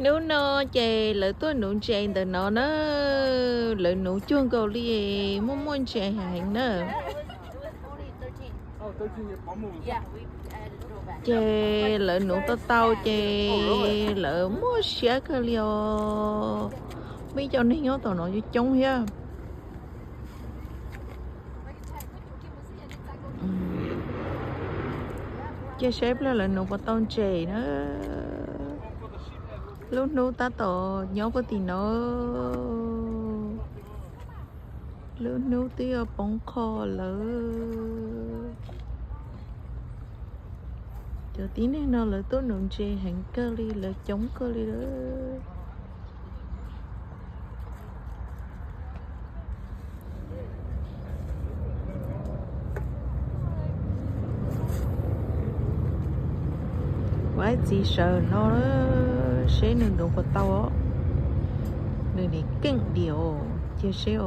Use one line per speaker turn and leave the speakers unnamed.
Nú nó chè lỡ tôi nụ chè từ nó nó lỡ nụ chuông cầu li muốn muốn chè hàng nữa chè lỡ nụ tao tao chè lỡ mua xé cái liò mấy cho nên nhớ tao nói chống ha chè xếp là lỡ nụ bắt tao chè nữa lúc nụ ta tổ nhớ có tí nó lúc nụ tí ở bóng kho lỡ cho tí này nó lỡ tốt nụ chè hàng cơ li lỡ chống cơ li đó quái gì sợ nó sẽ nương đồ của tao á nương đi kinh điều chia sẻ